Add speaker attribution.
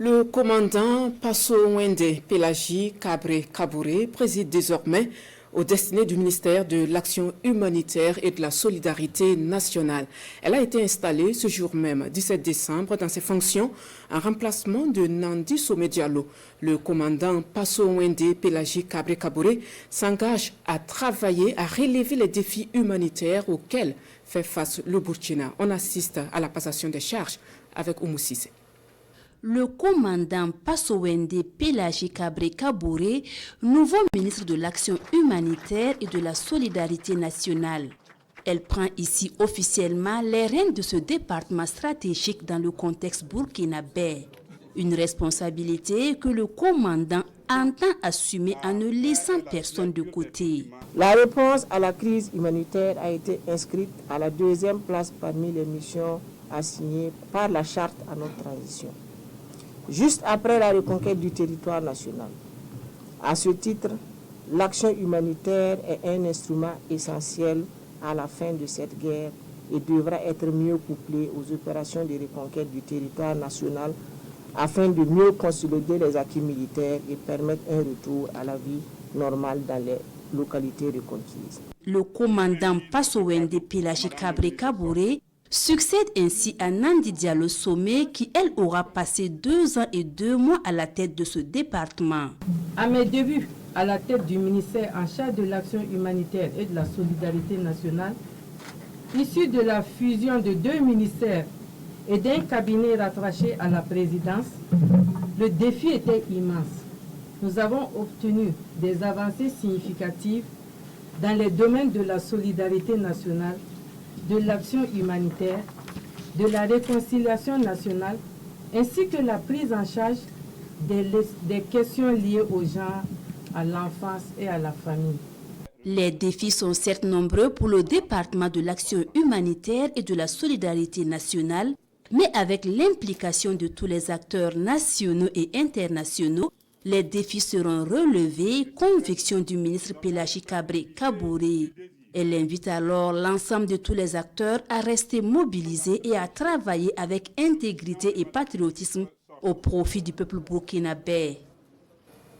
Speaker 1: Le commandant Passo Wende Pelagie Kabré Kabouré préside désormais aux destinées du ministère de l'Action humanitaire et de la solidarité nationale. Elle a été installée ce jour même, 17 décembre, dans ses fonctions en remplacement de Nandi Somé Diallo. Le commandant Passo Wende Pelagie Kabré Kabouré s'engage à travailler à relever les défis humanitaires auxquels fait face le Burkina. On assiste à la passation des charges avec Oumou Cissé.
Speaker 2: Le commandant Passo Wende Pelagie Kabré Kabouré, nouveau ministre de l'Action humanitaire et de la solidarité nationale. Elle prend ici officiellement les rênes de ce département stratégique dans le contexte burkinabé. Une responsabilité que le commandant entend assumer en ne laissant personne de côté.
Speaker 3: La réponse à la crise humanitaire a été inscrite à la deuxième place parmi les missions assignées par la charte à notre transition, juste après la reconquête du territoire national. À ce titre, l'action humanitaire est un instrument essentiel à la fin de cette guerre et devra être mieux couplé aux opérations de reconquête du territoire national afin de mieux consolider les acquis militaires et permettre un retour à la vie normale dans les localités reconquises.
Speaker 2: Le commandant Passo Wende Pelagie Kabré Kabouré succède ainsi à Nandi Diallo Somé qui, elle, aura passé 2 ans et 2 mois à la tête de ce département.
Speaker 4: À mes débuts à la tête du ministère en charge de l'action humanitaire et de la solidarité nationale, issu de la fusion de 2 ministères et d'un cabinet rattaché à la présidence, le défi était immense. Nous avons obtenu des avancées significatives dans les domaines de la solidarité nationale, de l'action humanitaire, de la réconciliation nationale, ainsi que la prise en charge des questions liées au genre, à l'enfance et à la famille.
Speaker 2: Les défis sont certes nombreux pour le département de l'action humanitaire et de la solidarité nationale, mais avec l'implication de tous les acteurs nationaux et internationaux, les défis seront relevés, conviction du ministre Pelagie Kabré Kabouré. Elle invite alors l'ensemble de tous les acteurs à rester mobilisés et à travailler avec intégrité et patriotisme au profit du peuple burkinabé.